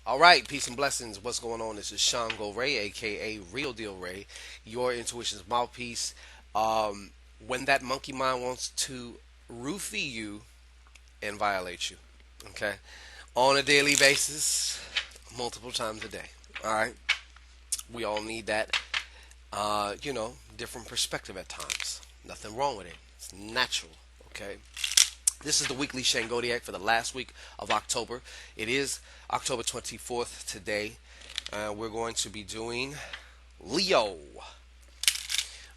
All right, peace and blessings. What's going on? This is ShanGO Ray, aka Real Deal Ray, your intuition's mouthpiece. When that monkey mind wants to roofie you and violate you, okay, on a daily basis, multiple times a day. All right, we all need that. Different perspective at times. Nothing wrong with it. It's natural. Okay. This is the weekly Shangodiac for the last week of October. It is October 24th today. We're going to be doing Leo.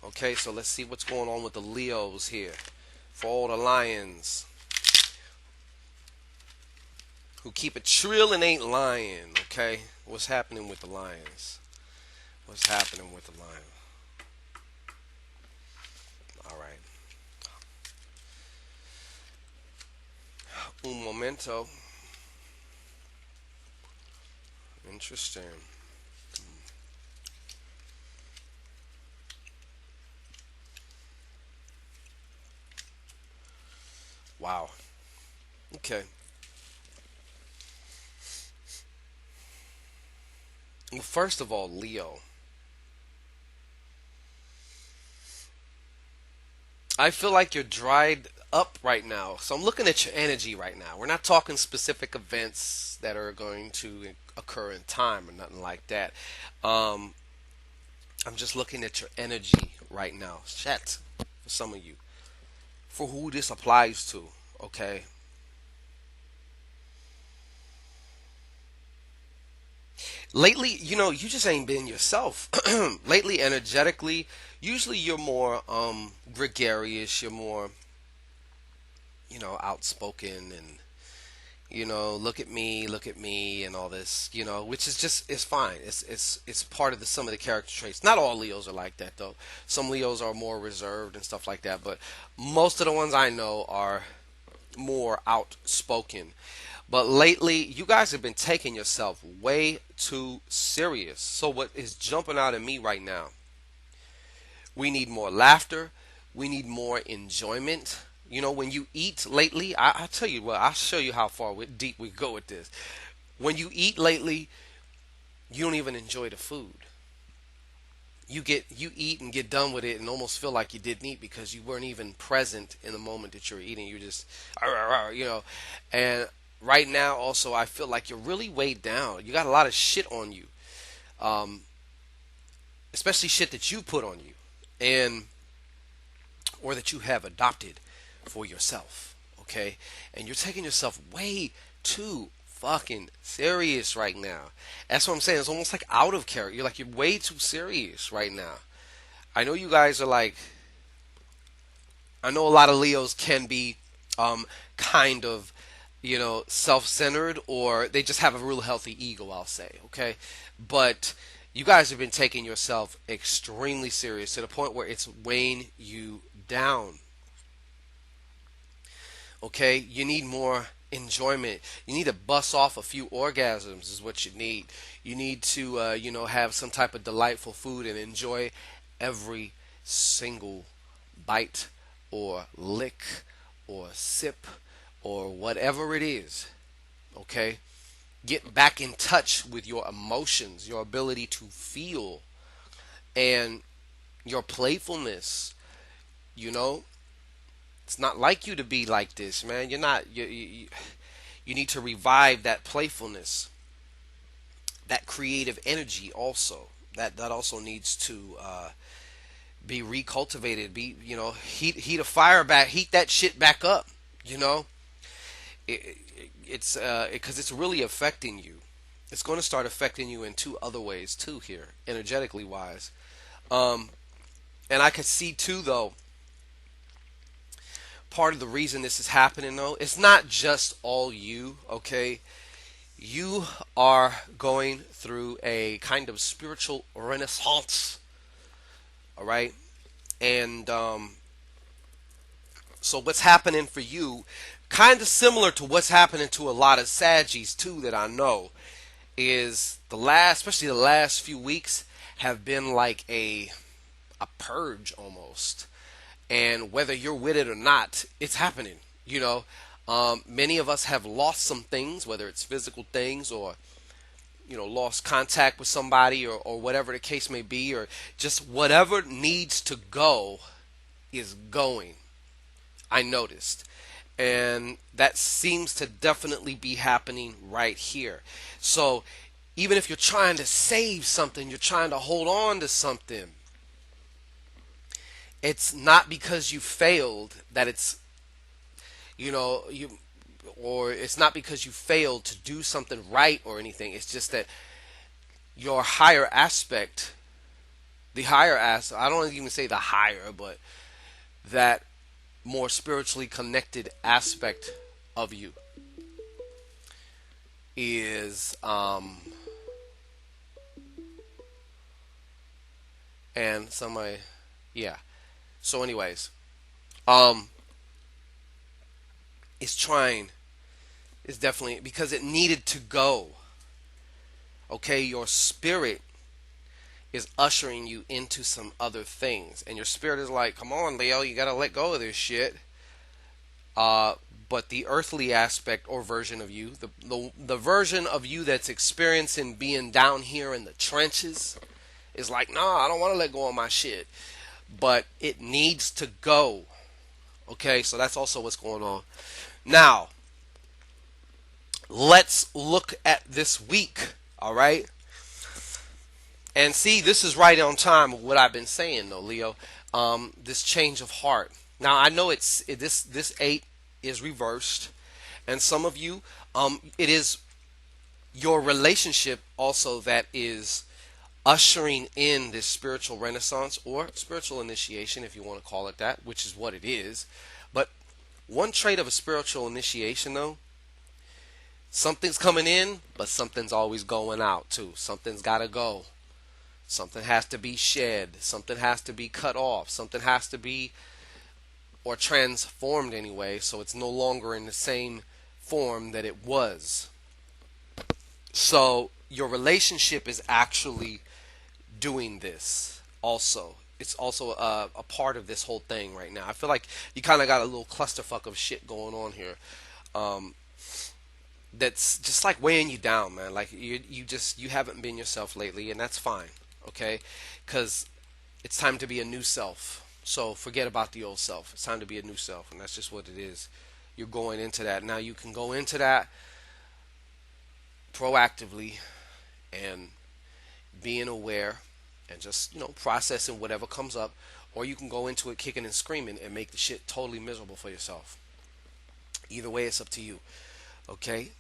Okay, so let's see what's going on with the Leos here. For all the lions who keep it trill and ain't lying. Okay, what's happening with the lions? What's happening with the lion? All right. Un momento. Interesting. Wow. Okay. Well, first of all, Leo. I feel like you're dried up right now. So I'm looking at your energy right now. We're not talking specific events that are going to occur in time or nothing like that. Um, I'm just looking at your energy right now. Chat for some of you. For who this applies to, okay? Lately, you just ain't been yourself. Lately, energetically, usually you're more gregarious, you're more, outspoken and look at me and all this, which is just it's fine. It's part of the some of the character traits. Not all Leos are like that though. Some Leos are more reserved and stuff like that, but most of the ones I know are more outspoken. But lately, you guys have been taking yourself way too serious. So what is jumping out at me right now? We need more laughter. We need more enjoyment. When you eat lately, I tell you what, I'll show you how far deep we go with this. When you eat lately, you don't even enjoy the food. You eat and get done with it and almost feel like you didn't eat because you weren't even present in the moment that you're eating. You just, and right now also I feel like you're really weighed down. You got a lot of shit on you, um, especially shit that you put on you, and or that you have adopted for yourself. Okay, and you're taking yourself way too fucking serious right now. That's what I'm saying. It's almost like out of character. You're way too serious right now. I know you guys are like. I know a lot of Leos can be kind of self-centered, or they just have a real healthy ego, I'll say. Okay, but you guys have been taking yourself extremely serious to the point where it's weighing you down. Okay, you need more enjoyment. You need to bust off a few orgasms is what you need. You need to have some type of delightful food and enjoy every single bite or lick or sip or whatever it is. Okay, get back in touch with your emotions, your ability to feel, and your playfulness. you know it's not like you to be like this, man. You're not. You need to revive that playfulness, that creative energy. Also, that also needs to be recultivated. Be heat a fire back, heat that shit back up. You know, it's because it's really affecting you. It's going to start affecting you in two other ways too here, energetically wise. Um, and I could see too, though, part of the reason this is happening, though, it's not just all you. Okay, you are going through a kind of spiritual renaissance. All right, and so what's happening for you, kind of similar to what's happening to a lot of Saggies too that I know, is especially the last few weeks, have been like a purge almost. And whether you're with it or not, it's happening. Many of us have lost some things, whether it's physical things or lost contact with somebody, or whatever the case may be, or just whatever needs to go is going. I noticed. And that seems to definitely be happening right here. So even if you're trying to save something, you're trying to hold on to something, it's not because you failed that it's, you, or it's not because you failed to do something right or anything. It's just that your higher aspect, the higher aspect, I don't even say the higher, but that more spiritually connected aspect of you is and somebody, yeah, so anyways, um it's trying, it's definitely because it needed to go. Okay, your spirit is ushering you into some other things, and your spirit is like, come on, Leo, you gotta let go of this shit. uh but the earthly aspect or version of you, the version of you that's experiencing being down here in the trenches, is like, nah, I don't want to let go of my shit, but it needs to go. Okay, so that's also what's going on. Now, let's look at this week, all right? And see, this is right on time with what I've been saying, though, Leo. This change of heart. Now, I know this 8 is reversed, and some of you, it is your relationship also that is ushering in this spiritual renaissance or spiritual initiation, if you want to call it that, which is what it is. But one trait of a spiritual initiation, though, something's coming in, but something's always going out too. Something's got to go. Something has to be shed. Something has to be cut off. Something has to be, or transformed anyway, so it's no longer in the same form that it was. So your relationship is actually doing this also. It's also a part of this whole thing right now. I feel like you kind of got a little clusterfuck of shit going on here. That's just like weighing you down, man. Like you haven't been yourself lately, and that's fine, okay? Because it's time to be a new self. So forget about the old self. It's time to be a new self, and that's just what it is. You're going into that now. You can go into that proactively and being aware and just processing whatever comes up, or you can go into it kicking and screaming and make the shit totally miserable for yourself. Either way, it's up to you. Okay.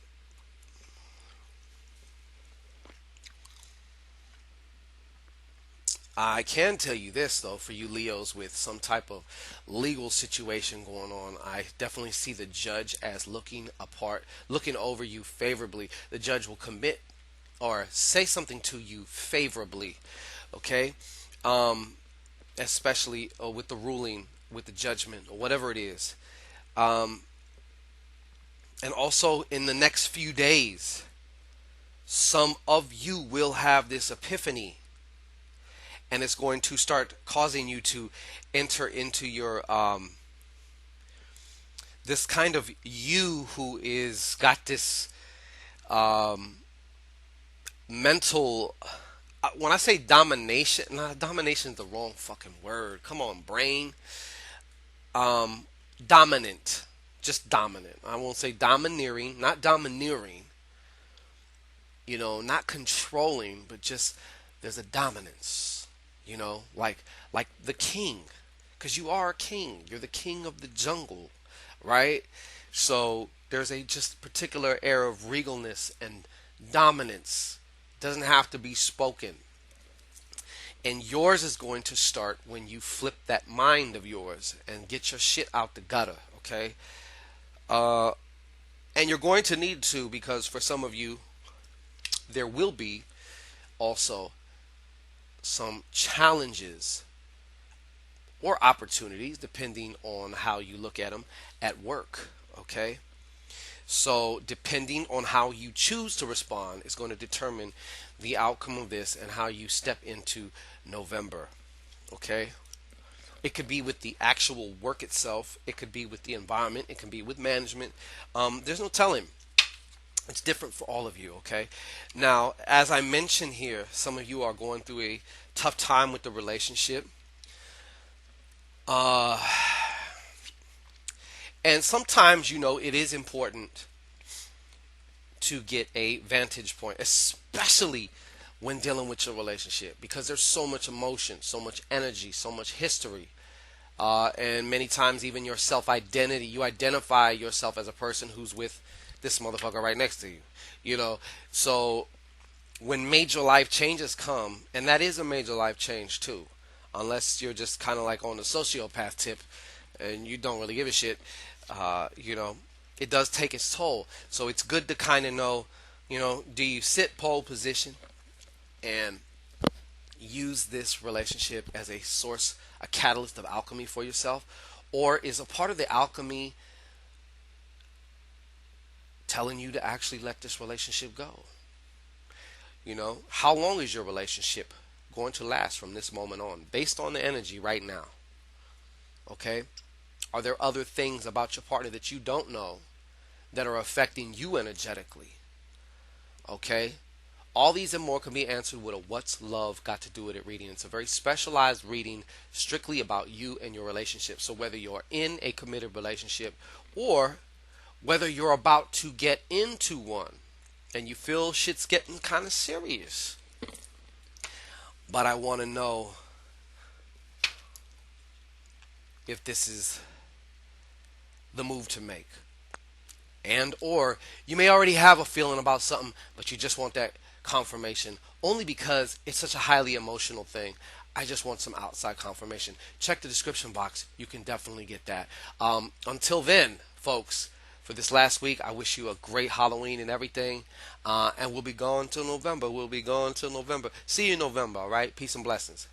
I can tell you this though, for you Leos with some type of legal situation going on, I definitely see the judge as looking over you favorably. The judge will commit or say something to you favorably. Okay, especially with the ruling, with the judgment, or whatever it is. Um, and also in the next few days, some of you will have this epiphany, and it's going to start causing you to enter into your this kind of you who is got this mental. When I say domination, nah, domination is the wrong fucking word. Come on, brain. Dominant, just dominant. I won't say domineering, not domineering. Not controlling, but just there's a dominance. Like the king, because you are a king. You're the king of the jungle, right? So there's a just particular air of regalness and dominance. Doesn't have to be spoken. And yours is going to start when you flip that mind of yours and get your shit out the gutter, okay? And you're going to need to, because for some of you, there will be also some challenges or opportunities, depending on how you look at them, at work, okay? So depending on how you choose to respond is going to determine the outcome of this and how you step into November. Okay? It could be with the actual work itself. It could be with the environment. It can be with management. There's no telling. It's different for all of you, okay? Now, as I mentioned here, some of you are going through a tough time with the relationship. Uh, and sometimes, it is important to get a vantage point, especially when dealing with your relationship, because there's so much emotion, so much energy, so much history. And many times, even your self identity, you identify yourself as a person who's with this motherfucker right next to you. You know, so when major life changes come, and that is a major life change too, unless you're just kind of like on the sociopath tip and you don't really give a shit, uh, you know, it does take its toll. So it's good to kind of know, do you sit pole position and use this relationship as a source, a catalyst of alchemy for yourself? Or is a part of the alchemy telling you to actually let this relationship go? How long is your relationship going to last from this moment on, based on the energy right now? Okay? Are there other things about your partner that you don't know that are affecting you energetically? Okay? All these and more can be answered with a What's Love Got to Do with It reading. It's a very specialized reading strictly about you and your relationship. So whether you're in a committed relationship or whether you're about to get into one and you feel shit's getting kind of serious, but I want to know if this is the move to make. And or you may already have a feeling about something, but you just want that confirmation only because it's such a highly emotional thing. I just want some outside confirmation. Check the description box. You can definitely get that. Until then, folks, for this last week, I wish you a great Halloween and everything. And we'll be going till November. See you in November, all right? Peace and blessings.